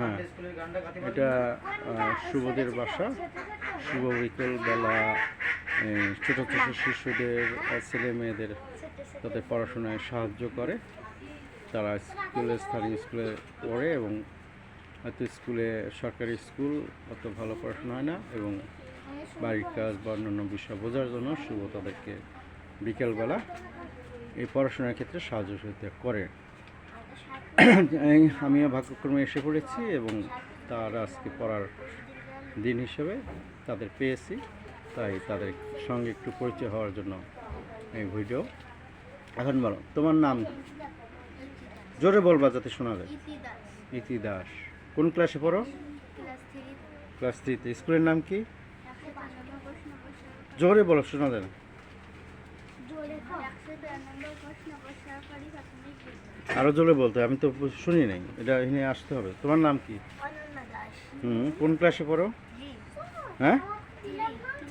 হ্যাঁ, এটা শুভদের বাসা। শুভ বিকেল বেলা ছোট ছোট শিশুদের ছেলে মেয়েদের তাদের পড়াশোনায় সাহায্য করে। তারা স্থানীয় স্কুলে পড়ে এবং হয়তো স্কুলে সরকারি স্কুল অত ভালো পড়াশোনা হয় না এবং বাড়ির কাজ বা অন্যান্য বিষয় বোঝার জন্য শুভ তাদেরকে বিকেলবেলা এই পড়াশোনার ক্ষেত্রে সাহায্য সহযোগিতা করে। আমিও ভাগ্যক্রমে এসে পড়েছি এবং তার আজকে পড়ার দিন হিসেবে তাদের পেয়েছি, তাই তাদের সঙ্গে একটু পরিচয় হওয়ার জন্য এই ভিডিও। এখন বলো, তোমার নাম জোরে বলবা যাতে শোনা যায়। ইতি দাস। কোন ক্লাসে পড়ো? ক্লাস 3-তে। স্কুলের নাম কি? জোরে বলো, শোনা যায় না। আরো জোরে বলতে, আমি তো শুনি নাই, এটা এখানে আসতে হবে। তোমার নাম কি? কোন ক্লাসে পড়ো? হ্যাঁ,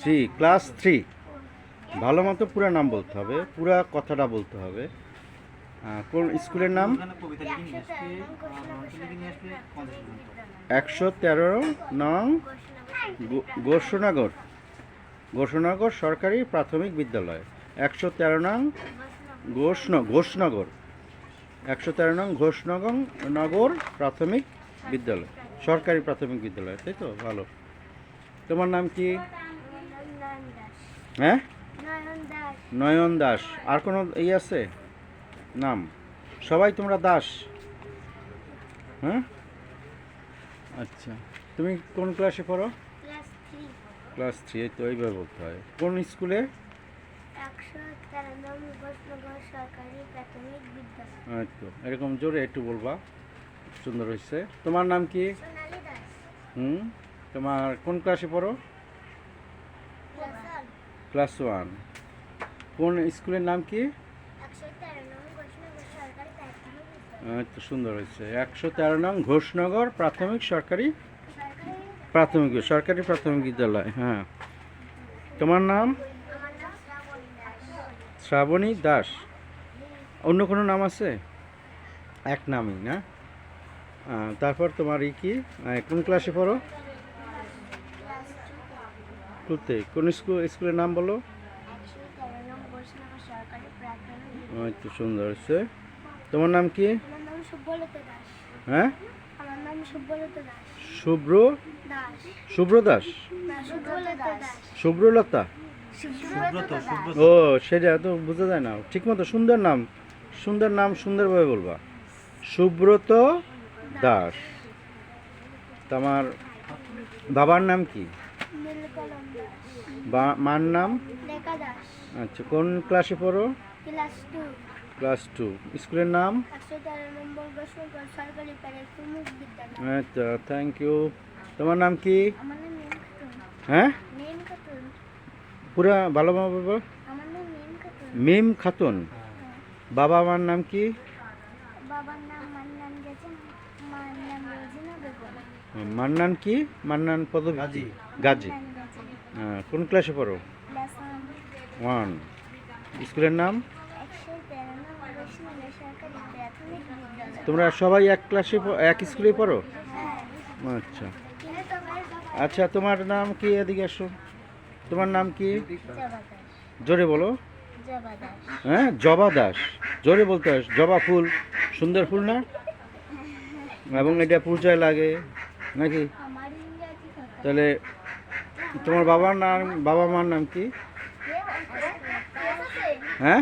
3, ক্লাস 3। ভালো মতো পুরা নাম বলতে হবে, পুরা কথাটা বলতে হবে। কোন স্কুলের নাম? 113 নং ঘোষণাগর সরকারি প্রাথমিক বিদ্যালয়। 113 নং ঘোষনগর 113 নং ঘোষনগর প্রাথমিক বিদ্যালয়, সরকারি প্রাথমিক বিদ্যালয়, তাই তো? ভালো। তোমার নাম কি? হ্যাঁ, নয়ন দাস। আর কোনো এই আছে নাম? সবাই তোমরা দাস? হ্যাঁ, আচ্ছা। তুমি কোন ক্লাসে পড়ো? ক্লাস 3। এই তো এইভাবে বলতে হয়। কোন স্কুলে? তো এরকম জোরে একটু বলবা, সুন্দর হয়েছে। তোমার নাম কি? তোমার কোন ক্লাসে পড়ো? ক্লাস 1। কোন স্কুলের নাম কি? তো সুন্দর হয়েছে। 113 নং ঘোষনগর সরকারি প্রাথমিক বিদ্যালয়। হ্যাঁ, তোমার নাম? শ্রাবণী দাস। অন্য কোনো নাম আছে? এক নামই না? তারপর তোমার কি কোন ক্লাসে পড়ো? 2-তে। কোন স্কুলের নাম বলো? তো সুন্দর হয়েছে। তোমার নাম কি? হ্যাঁ, শুভ্রদাস। শুভ্রলতা। ও, সেটা তো বোঝা যায় না ঠিক মতো। সুন্দর নাম সুন্দরভাবে বলবা। সুব্রত দাস। তোমার বাবার নাম কি? মার নাম? আচ্ছা, কোন ক্লাসে পড়ো? ক্লাস 2। স্কুলের নাম? আচ্ছা, থ্যাংক ইউ। তোমার নাম কি? হ্যাঁ, পুরা ভালোভাবে বলবো। মিম খাতুন। বাবা মার নাম কি? মান্নান কি? মান্নান পদবী? গাজী। কোন ক্লাসে পড়ো? 1। স্কুলের নাম? তোমরা সবাই এক স্কুলে পড়ো? আচ্ছা আচ্ছা। তোমার নাম কি? এদিকে আসো। তোমার নাম কি? জোরে বলো। হ্যাঁ, জবা দাস। জোরে বলতে হয়। জবা ফুল সুন্দর ফুল না? এবং এটা পূজায় লাগে নাকি? তাহলে তোমার বাবা মার নাম কি? হ্যাঁ,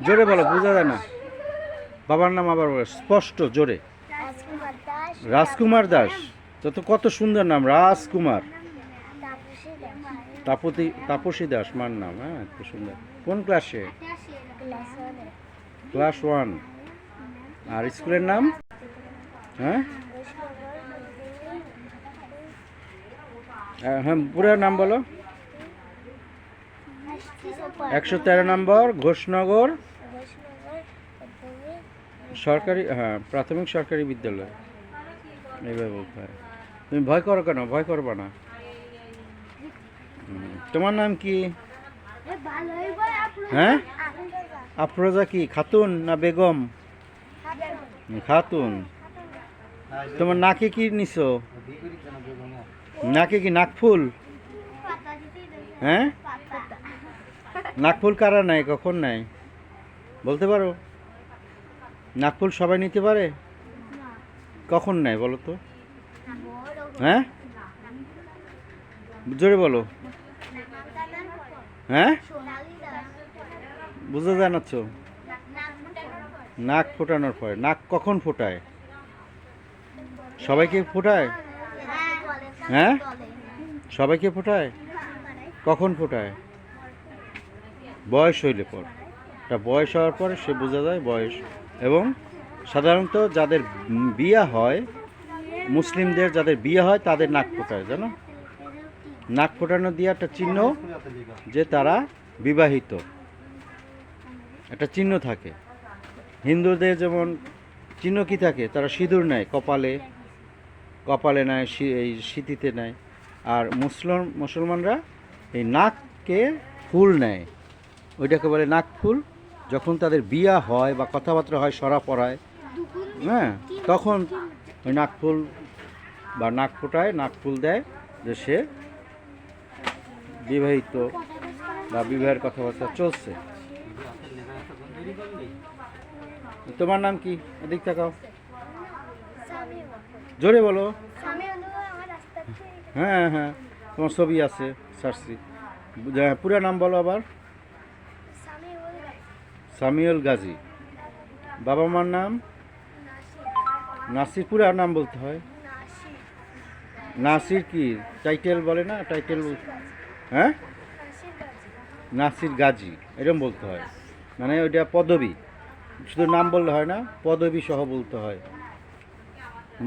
জোরে বলো, বোঝা যায় না। বাবার নাম আবার স্পষ্ট জোরে। রাজকুমার দাস। তো কত সুন্দর নাম, রাজকুমার। তাপসী দাস মার নাম। হ্যাঁ, এত সুন্দর। কোন ক্লাসে? ক্লাস 1। আর স্কুলের নাম? হ্যাঁ হ্যাঁ, পুরো নাম বলো। 113 নম্বর ঘোষনগর সরকারি প্রাথমিক সরকারি বিদ্যালয়। এইভাবে বলতে হয়। তুমি ভয় করো কেন? ভয় করবা না। তোমার নাম কি? হ্যাঁ, আফরোজা কি খাতুন না বেগম? খাতুন। তোমার নাকে কি নিছো? নাকে কি নাকফুল? হ্যাঁ, নাকফুল কারা নাই, কখন নাই বলতে পারো? নাকফুল সবাই নিতে পারে? কখন নাই বলো তো? হ্যাঁ, জোরে বলো। হ্যাঁ, বুঝতে জানাচ্ছ? নাক ফোটানোর পরে। নাক কখন ফোটায়? সবাইকে ফোটায়? হ্যাঁ, সবাইকে ফোটায়? কখন ফোটায়? বয়স হইলে পর। তা বয়স হওয়ার পরে সে বোঝা যায় বয়স। এবং সাধারণত যাদের বিয়ে হয়, মুসলিমদের যাদের বিয়ে হয় তাদের নাক ফোটায়, জানো? নাক ফোটানো দিয়ে একটা চিহ্ন যে তারা বিবাহিত, একটা চিহ্ন থাকে। হিন্দুদের যেমন চিহ্ন কি থাকে, তারা সিঁদুর নেয় কপালে, কপালে নেয়, এই সিঁথিতে নেয়। আর মুসলমানরা এই নাককে ফুল নেয়, ওইটাকে বলে নাক ফুল। যখন তাদের বিয়া হয় বা কথাবার্তা হয়, সরা পড়ায়, হ্যাঁ, তখন ওই নাক ফুল বা নাক ফোটায়, নাক ফুল দেয় যে সে বিবাহিত বা বিবাহের কথাবার্তা চলছে। তোমার নাম কি? এদিক তাকাও, জোরে বলো। হ্যাঁ হ্যাঁ, তোমার ছবি আছে, সারসি। পুরা নাম বলো আবার। সামিউল গাজী। বাবা মার নাম? নাসির। পুরা নাম বলতে হয়। নাসির কি টাইটেল বলে না? টাইটেল, হ্যাঁ, নাসির গাজী এরকম বলতে হয়। মানে ওইটা পদবী, শুধু নাম বললে হয় না, পদবী সহ বলতে হয়।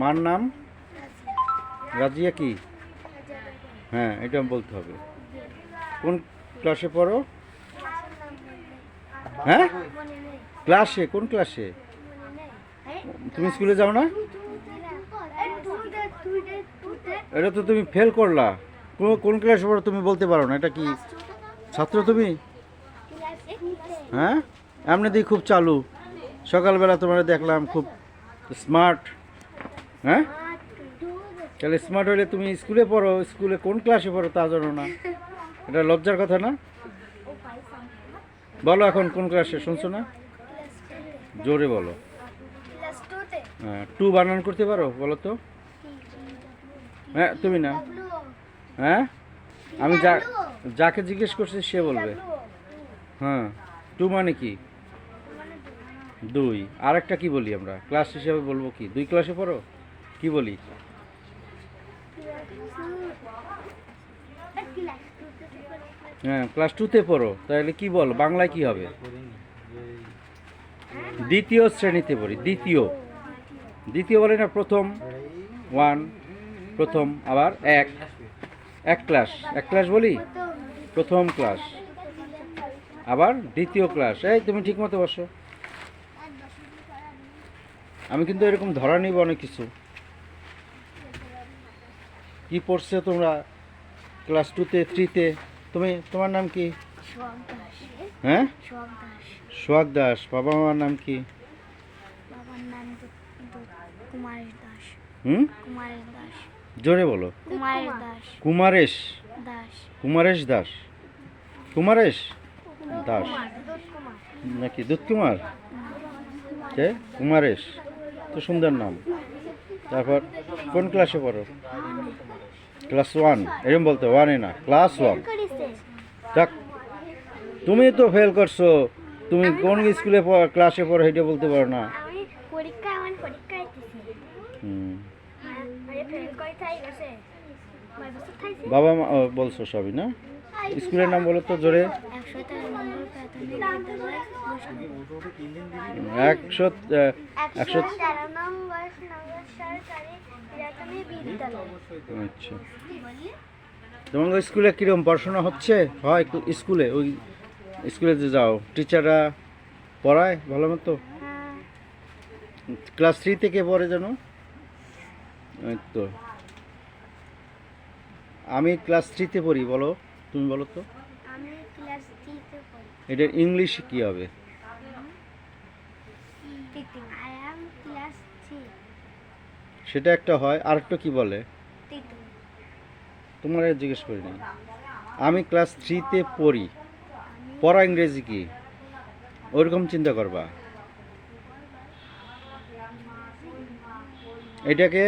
মার নাম? রাজিয়া কি? হ্যাঁ, এটা বলতে হবে। কোন ক্লাসে পড়ো? হ্যাঁ, ক্লাসে? কোন ক্লাসে? তুমি স্কুলে যাও না? এটা তো তুমি ফেল করলা। কোন ক্লাসে পড়ো তুমি বলতে পারো না? এটা কি ছাত্র তুমি? হ্যাঁ, এমনিতেই খুব চালু। সকালবেলা তোমার দেখলাম খুব স্মার্ট। হ্যাঁ, তাহলে স্মার্ট হলে তুমি স্কুলে পড়ো, স্কুলে কোন ক্লাসে পড়ো তা জানো না? এটা লজ্জার কথা না? বলো এখন কোন ক্লাসে, শুনছো না? জোরে বলো। হ্যাঁ, টু বানান করতে পারো বলো তো? হ্যাঁ, তুমি না? হ্যাঁ, আমি যাকে জিজ্ঞেস করছি সে বলবে। হ্যাঁ, টু মানে কি? দুই। আর একটা কি বলি আমরা ক্লাস হিসেবে বলবো কি? দুই ক্লাসে পড়ো কি বলি? হ্যাঁ, ক্লাস টুতে পড়ো, তাহলে কি বল বাংলায় কি হবে? দ্বিতীয় শ্রেণীতে পড়ি। দ্বিতীয়, দ্বিতীয় বলে না? প্রথম, ওয়ান, প্রথম। আবার এক ক্লাস, এক ক্লাস বলি, প্রথম ক্লাস। আবার দ্বিতীয় ক্লাস। এই তুমি ঠিক মতো বসো। আমি কিন্তু এরকম ধরা নিব অনেক কিছু। কি পড়ছো তোমরা ক্লাস টুতে, থ্রিতে? তোমার নাম কি? হ্যাঁ, সোহাগ দাস। বাবা মার নাম কি? জোরে বলো। কুমারেশ। কুমারেশ দাস। কুমারেশ দাস নাকি দুধকুমার? কুমারেশ তো সুন্দর নাম। তারপর কোন ক্লাসে পড়ো? Class one. এরকম বলতে ওয়ানে না, ক্লাস ওয়ান। যাক, তুমি তো ফেল করছো। তুমি কোন স্কুলে ক্লাসে পড়ো এটা বলতে পারো না? বাবা মা বলছো সবই না? স্কুলের নাম বলো তো জোরে। 113 আচ্ছা, তোমার স্কুলে কিরকম পড়াশোনা হচ্ছে? হয় স্কুলে, ওই স্কুলে যে যাও টিচাররা পড়ায় ভালো মতো? ক্লাস 3 থেকে পড়ে জানো? তো আমি ক্লাস 3তে পড়ি। বলো, তুমি বলো তো। এটার ইংলিশ কি হবে? সেটা একটা হয়, আর একটা কি বলে তিতুল। তোমার জিজ্ঞেস করিনি। আমি ক্লাস 3-তে পড়ি, পড়া ইংরেজি কি ওরকম চিন্তা করবা। এটাকে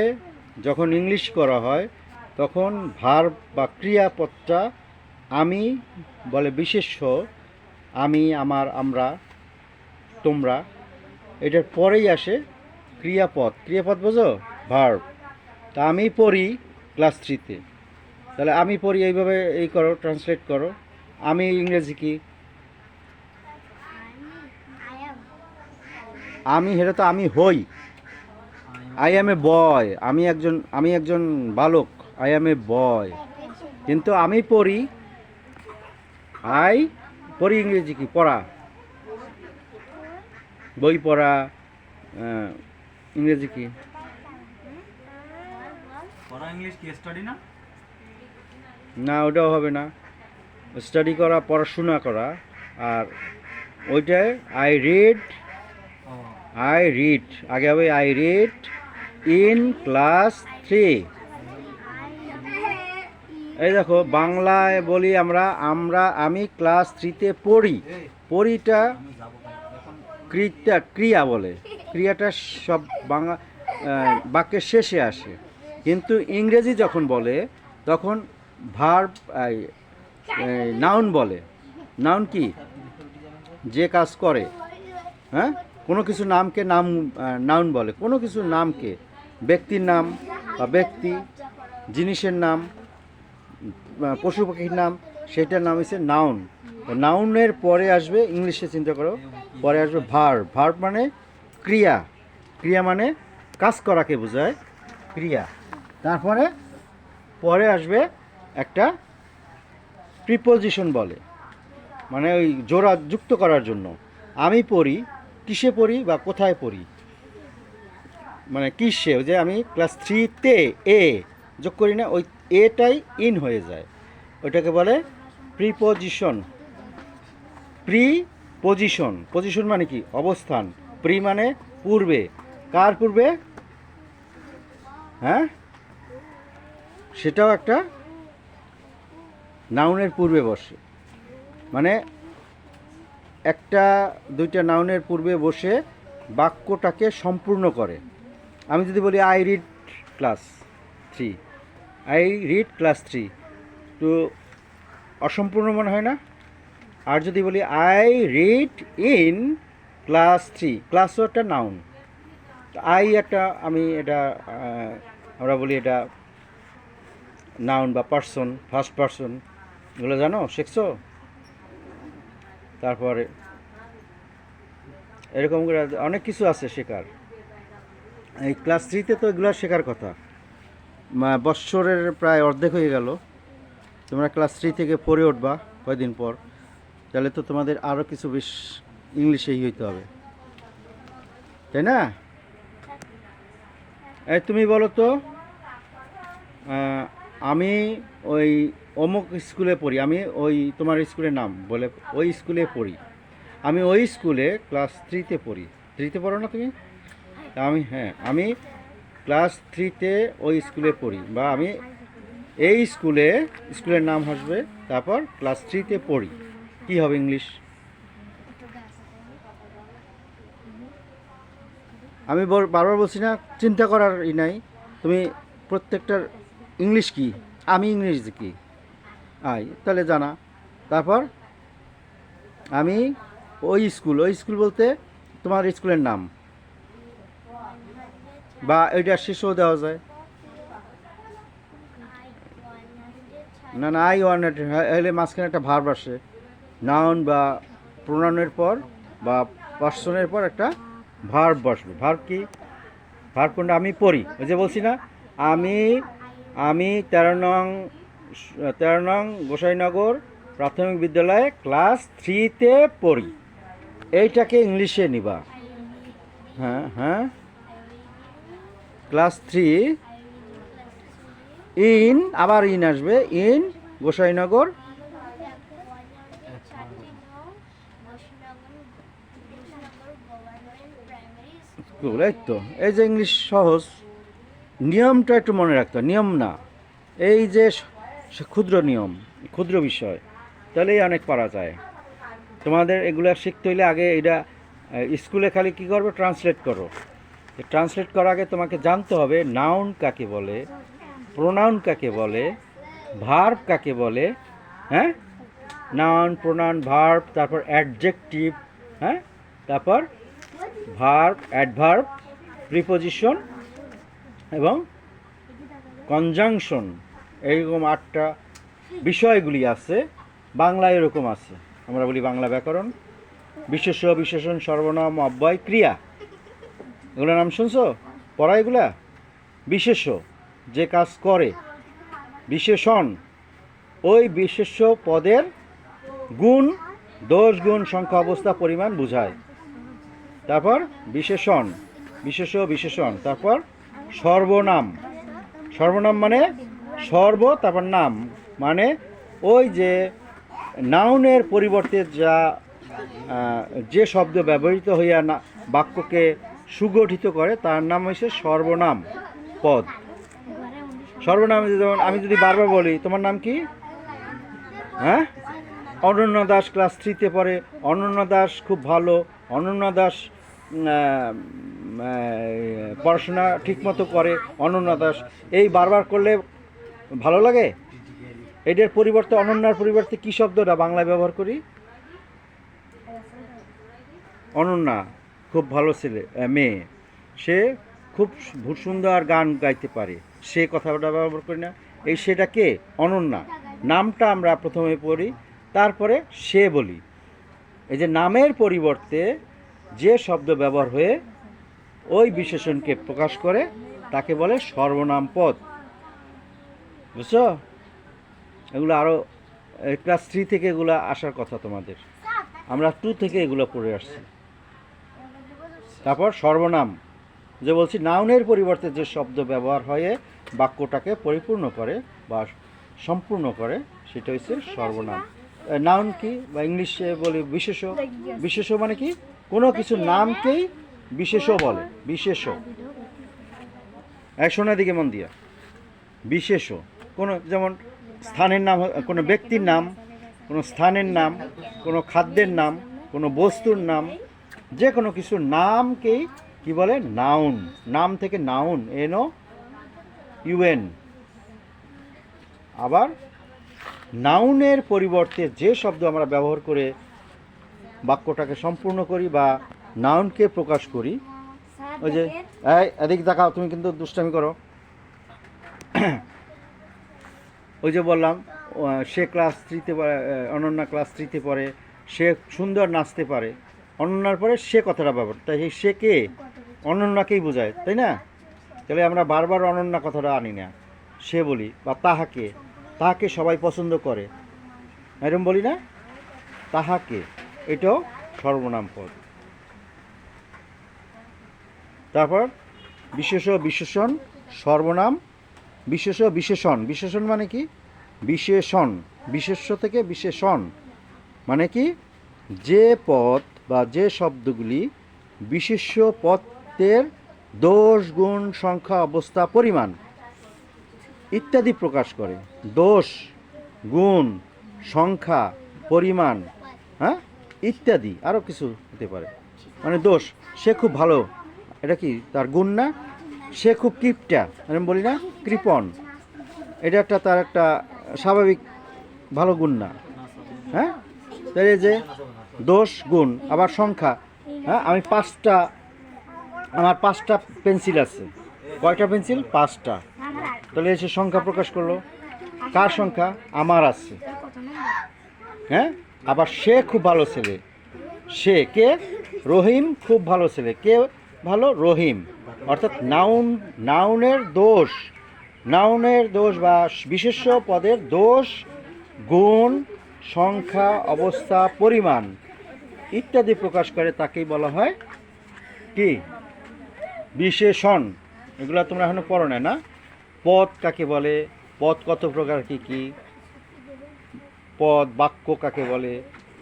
যখন ইংলিশ করা হয় তখন ভার্ব বা ক্রিয়াপদটা আমি বলে বিশেষ্য, আমি, আমার, আমরা, তোমরা, এটার পরেই আসে ক্রিয়াপদ। ক্রিয়াপদ বোঝো? ভার্ব। তা আমি পড়ি ক্লাস 3-তে, তাহলে আমি পড়ি এইভাবে এই করো, ট্রান্সলেট করো। আমি ইংরেজি কি? I am. আমি, সেটা তো আমি হই। আই অ্যাম এ বয়, আমি একজন বালক, আই অ্যাম এ বয়। কিন্তু আমি পড়ি, পড়ি ইংরেজি কি? পড়া, বই পড়া, ইংরেজি কি? পড়া ইংলিশ কি স্টাডি না? না, ওটাও হবে না। স্টাডি করা, পড়াশোনা করা। আর ওইটায় আই রিড আগে হবে আই রিড ইন ক্লাস 3। এই দেখো, বাংলায় বলি আমি ক্লাস 3-তে পড়ি। পড়িটা ক্রিয়া বলে, ক্রিয়াটা সব বাক্যের শেষে আসে। কিন্তু ইংরেজি যখন বলে তখন ভার্ব, নাউন বলে। নাউন কি? যে কাজ করে। হ্যাঁ, কোনো কিছু নামকে নাউন বলে। কোনো কিছু নামকে, ব্যক্তির নাম বা ব্যক্তি, জিনিসের নাম, পশু পাখির নাম, সেটার নাম হচ্ছে নাউন। নাউনের পরে আসবে, ইংলিশে চিন্তা করো, পরে আসবে ভার্ব। ভার্ব মানে ক্রিয়া। ক্রিয়া মানে কাজ করাকে বোঝায়, ক্রিয়া। তারপরে পরে আসবে একটা প্রিপোজিশন বলে, মানে ওই জোড়া যুক্ত করার জন্য। আমি পড়ি, কিসে পড়ি বা কোথায় পড়ি, মানে কিসে, যে আমি ক্লাস 3-তে এ যোগ করি না, ওই এটাই ইন হয়ে যায়, ওইটাকে বলে প্রিপোজিশন। পজিশন মানে কি? অবস্থান। প্রি মানে পূর্বে। কার পূর্বে? হ্যাঁ, সেটাও একটা নাউনের পূর্বে বসে, মানে একটা দুইটা নাউনের পূর্বে বসে বাক্যটাকে সম্পূর্ণ করে। আমি যদি বলি আই রিড ক্লাস 3, তো অসম্পূর্ণ মনে হয় না? আর যদি বলি আই রিড ইন ক্লাস 3, ক্লাসও একটা নাউন। আমরা বলি এটা নাউন বা পার্সন, ফার্স্ট পার্সন, এগুলো জানো, শিখছো? তারপরে এরকম করে অনেক কিছু আছে শেখার। এই ক্লাস 3-তে তো এগুলো শেখার কথা। বৎসরের প্রায় অর্ধেক হয়ে গেল, তোমরা ক্লাস 3 থেকে পড়ে উঠবা কয়দিন পর, তাহলে তো তোমাদের আরও কিছু বেশ ইংলিশেই হইতে হবে, তাই না? এই তুমি বলো তো, আমি ওই অমুক স্কুলে পড়ি, আমি ওই তোমার স্কুলের নাম বলে ওই স্কুলে পড়ি, আমি ওই স্কুলে ক্লাস 3-তে পড়ি। 3-তে পড়ো না তুমি? আমি ক্লাস 3-তে ওই স্কুলে পড়ি, বা আমি এই স্কুলের নাম আসবে, তারপর ক্লাস 3-তে পড়ি। কি হবে ইংলিশ? আমি বারবার বলছি না, চিন্তা করার নাই। তুমি প্রত্যেকটার ইংলিশ কি, আমি ইংরেজি কি, তাহলে জানা। তারপর আমি ওই স্কুল বলতে তোমার স্কুলের নাম, বা ওইটা শেষও দেওয়া যায়। না, আই 100 হলে মাঝখানে একটা ভার্ব আসে, নাউন বা প্রোনাউনের পর বা পার্সনের পর একটা ভার্ব বসবে। ভার্ব কি? ভার্ব কোনটা? আমি পড়ি, ওই যে বলছি না, আমি 13 নং গোসাইনগর প্রাথমিক বিদ্যালয়ে ক্লাস 3-তে পড়ি। এইটাকে ইংলিশে নিবা। হ্যাঁ, ক্লাস 3 ইন, আবার ইন আসবে, ইন গোসাইনগর স্কুল। এই তো, এই যে ইংলিশ সহজ, নিয়মটা একটু মনে রাখতে হবে, নিয়ম না, এই যে ক্ষুদ্র নিয়ম, ক্ষুদ্র বিষয়, তাহলেই অনেক পারা যায়। তোমাদের এগুলো শিখতে হইলে আগে এটা স্কুলে খালি কী করবে, ট্রান্সলেট করো। ট্রান্সলেট করার আগে তোমাকে জানতে হবে নাউন কাকে বলে, প্রোনাউন কাকে বলে, ভার্ব কাকে বলে, হ্যাঁ, নাউন, প্রোনাউন, ভার্ব, তারপর অ্যাডজেক্টিভ, হ্যাঁ, তারপর ভার্ব, অ্যাডভার্ব, প্রিপোজিশন এবং কনজাংশন, এইরকম 8টা বিষয়গুলি আছে। বাংলা এরকম আছে, আমরা বলি বাংলা ব্যাকরণ, বিশেষ্য, বিশেষণ, সর্বনাম, অব্যয়, ক্রিয়া, এগুলোর নাম শুনছো পড়া? এগুলা বিশেষ্য, যে কাজ করে। বিশেষণ, ওই বিশেষ্য পদের গুণ, দোষ, গুণ, সংখ্যা, অবস্থা, পরিমাণ বুঝায়। তারপর বিশেষণ, বিশেষ্য, বিশেষণ। তারপর সর্বনাম, সর্বনাম মানে সর্ব, তারপর নাম মানে ওই যে নাউনের পরিবর্তে যে শব্দ ব্যবহৃত হইয়া না বাক্যকে সুগঠিত করে তার নাম হচ্ছে সর্বনাম পদ। সর্বনাম যেমন আমি যদি বারবার বলি, তোমার নাম কি? হ্যাঁ, অনন্যা দাস ক্লাস 3-তে পড়ে, অনন্যা দাস খুব ভালো, অনন্যা দাস পড়াশোনা ঠিকমতো করে, অনন্যা দাস, এই বারবার করলে ভালো লাগে? এটার পরিবর্তে, অনন্যার পরিবর্তে কী শব্দটা বাংলায় ব্যবহার করি? অনন্যা খুব ভালো ছেলে, মেয়ে, সে খুব সুন্দর গান গাইতে পারে, সে কথাটা ব্যবহার করি না? এই সেটা কে? অনন্যা। নামটা আমরা প্রথমে পড়ি, তারপরে সে বলি। এই যে নামের পরিবর্তে যে শব্দ ব্যবহার হয়ে ওই বিশেষণকে প্রকাশ করে তাকে বলে সর্বনাম পদ। বুঝছো? এগুলো আরও ক্লাস 3 থেকে এগুলো আসার কথা তোমাদের, আমরা 2 থেকে এগুলো পড়ে আসছি। তারপর সর্বনাম, যে বলছি নাউনের পরিবর্তে যে শব্দ ব্যবহার হয়ে বাক্যটাকে পরিপূর্ণ করে বা সম্পূর্ণ করে সেটা হচ্ছে সর্বনাম। নাউন কি, বা ইংলিশে বলি বিশেষ্য। বিশেষ্য মানে কি? কোনো কিছু নামকেই বিশেষ্য বলে। বিশেষ্য, শোনার দিকে মন দিয়া, বিশেষ্য কোনো, যেমন স্থানের নাম, কোনো ব্যক্তির নাম, কোনো স্থানের নাম, কোনো খাদ্যের নাম, কোনো বস্তুর নাম, যে কোনো কিছুর নামকেই কি বলে? নাউন। নাম থেকে নাউন, NOUN। আবার নাউনের পরিবর্তে যে শব্দ আমরা ব্যবহার করে বাক্যটাকে সম্পূর্ণ করি বা নাউনকে প্রকাশ করি, ওই যে এদিক দেখাও, তুমি কিন্তু দুষ্টামি করো। ওই যে বললাম সে ক্লাস 3-তে, অনন্যা ক্লাস 3-তে পড়ে, সে সুন্দর নাচতে পারে, অনন্যার পরে সে কথাটা ব্যবহার, তাই সেই সে কে? অনন্যাকেই বোঝায়, তাই না? তাহলে আমরা বারবার অনন্যা কথাটা আনি না, সে বলি। বা তাহাকে, তাহাকে সবাই পছন্দ করে, এরকম বলি না? তাহাকে, এটাও সর্বনাম পদ। তারপর বিশেষ্য, বিশেষণ, সর্বনাম, বিশেষ্য, বিশেষণ। বিশেষণ মানে কি? বিশেষণ, বিশেষ্য থেকে বিশেষণ মানে কি? যে পদ বা যে শব্দগুলি বিশেষ্য পদের দোষ, গুণ, সংখ্যা, অবস্থা, পরিমাণ ইত্যাদি প্রকাশ করে। দোষ, গুণ, সংখ্যা, পরিমাণ, হ্যাঁ, ইত্যাদি আরও কিছু হতে পারে। মানে দোষ, সে খুব ভালো, এটা কি তার গুণ না? সে খুব কিপটা, আমি বলি না কৃপণ, এটা একটা তার একটা স্বাভাবিক ভালো গুণ না? হ্যাঁ, তাই যে দোষ, গুণ। আবার সংখ্যা, হ্যাঁ, আমার 5টা পেন্সিল আছে। কয়টা পেন্সিল? 5টা। তাহলে এসে সংখ্যা প্রকাশ করলো। কার সংখ্যা? আমার আছে। হ্যাঁ, আবার সে খুব ভালো ছেলে, সে কে? রহিম খুব ভালো ছেলে, কে ভালো? রহিম। অর্থাৎ নাউনের দোষ, নাউনের দোষ বা বিশেষ্য পদের দোষ, গুণ, সংখ্যা, অবস্থা, পরিমাণ ইত্যাদি প্রকাশ করে তাকেই বলা হয় কি? বিশেষণ। এগুলো তোমরা এখনো পড়ো না? পদ কাকে বলে, পদ কত প্রকার, কি কি পদ, বাক্য কাকে বলে,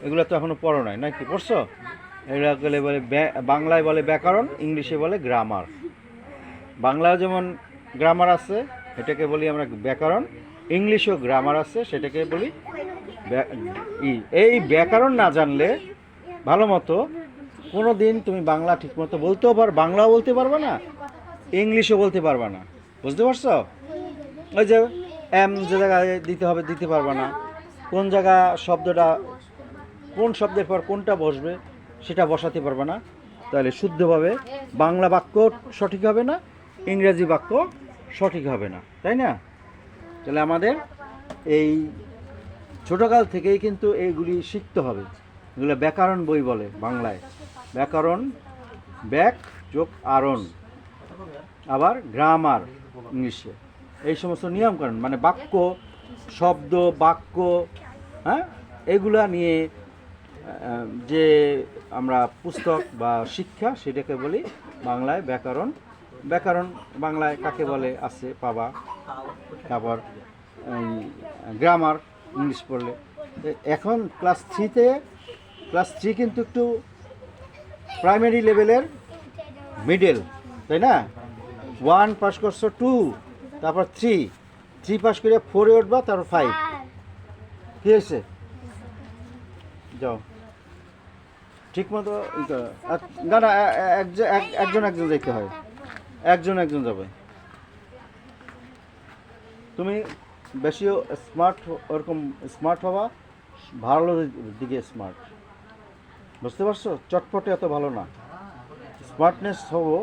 এগুলো তো এখনো পড়ো নাই নাকি? পড়ছো? এগুলো বলে বাংলায় বলে ব্যাকরণ, ইংলিশে বলে গ্রামার। বাংলা যেমন গ্রামার আছে, এটাকে বলি আমরা ব্যাকরণ। ইংলিশেও গ্রামার আছে, সেটাকে বলি এই ব্যাকরণ না জানলে ভালো মতো কোনো দিন তুমি বাংলা ঠিকমতো বলতেও বাংলাও বলতে পারবে না, ইংলিশও বলতে পারবে না। বুঝতে পারছো? ওই যে এম যে জায়গায় দিতে হবে দিতে পারবে না, কোন জায়গা শব্দটা কোন শব্দের পর কোনটা বসবে সেটা বসাতে পারবে না, তাহলে শুদ্ধভাবে বাংলা বাক্য সঠিক হবে না, ইংরেজি বাক্য সঠিক হবে না, তাই না? তাহলে আমাদের এই ছোটকাল থেকেই কিন্তু এইগুলি শিখতে হবে। এগুলো ব্যাকরণ বই বলে বাংলায়। ব্যাকরণ, ব্যাক যোগ আরণ, আবার গ্রামার ইংলিশে। এই সমস্ত নিয়মকানুন মানে বাক্য, শব্দ, বাক্য, হ্যাঁ, এগুলা নিয়ে যে আমরা পুস্তক বা শিক্ষা সেটাকে বলি বাংলায় ব্যাকরণ। ব্যাকরণ বাংলায় কাকে বলে আছে পাবা। তারপর গ্রামার ইংলিশ পড়লে। এখন ক্লাস 3 কিন্তু একটু প্রাইমারি লেভেলের মিডল, তাই না? 1 পাস করছো, 2, তারপর 3 পাস করে 4-এ উঠবা, তারপর 5। কি হয়েছে? যাও ঠিক মতো না না, একজন যেতে হয়, একজন যাবে। তুমি বেশি স্মার্ট, ওরকম স্মার্ট হবা, ভালো দিকে স্মার্ট। বুঝতে পারছো? চটপটে এত ভালো না, স্মার্টনেস হবো,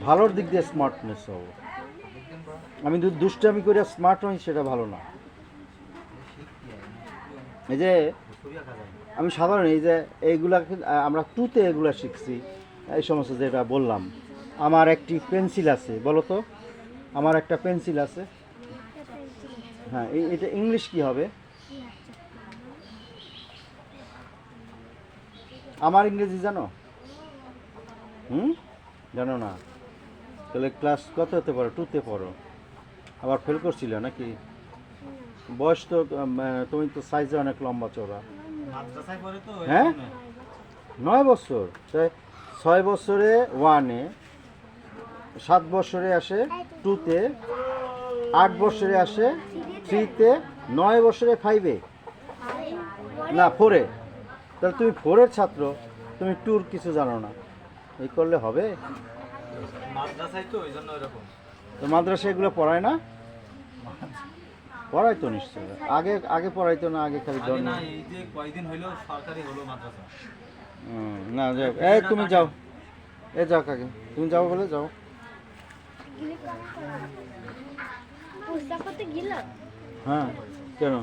ভালোর দিক দিয়ে স্মার্টনেস হবো। আমি দুষ্টামি করে স্মার্ট হই, সেটা ভালো না। এই যে আমি সাধারণ এই যে এইগুলা আমরা 2-তে এগুলা শিখছি, এই সমস্ত যেটা বললাম। আমার একটি পেন্সিল আছে, বলো তো, আমার একটা পেন্সিল আছে। হ্যাঁ, এটা ইংলিশ কি হবে? আমার ইংরেজি জানো? জানো না? তাহলে ক্লাস কত হতে পারো? 2-তে পড়ো। আবার ফেল করছিল নাকি? বয়স তো তুমি তো সাইজে অনেক লম্বা চওড়া। হ্যাঁ, 9 বছর। তাই 6 বছরে 1-এ, 7 বছরে আসে 2-তে, 8 বছরে আসে 3-তে, 9 বছরে 5-এ, না 4-এ। তাহলে তুমি 4-এর ছাত্র, তুমি 2-র কিছু জানো না, এই করলে হবে? মাদ্রাসায় তো ওই জন্য এরকম। তো মাদ্রাসায় এগুলো পড়ায় না? পড়াইতো নিশ্চয়। আগে পড়াইতো না, আগে খালি ধর্ম। না, এই যে কয়দিন হইলো সরকারি হলো মাদ্রাসা। না যাও, এই তুমি যাও, যাও কাকে, তুমি যাও বলে যাও। হ্যাঁ, কেন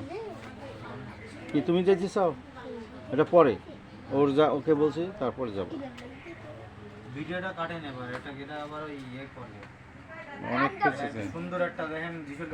কি তুমি যেতে চাও? এটা পরে ওকে বলছি, তারপরে যাবো। ভিডিওটা কাটেন এবার, এটা আবার ওই করবে অনেক কিছু সুন্দর একটা দেখেন যিশুর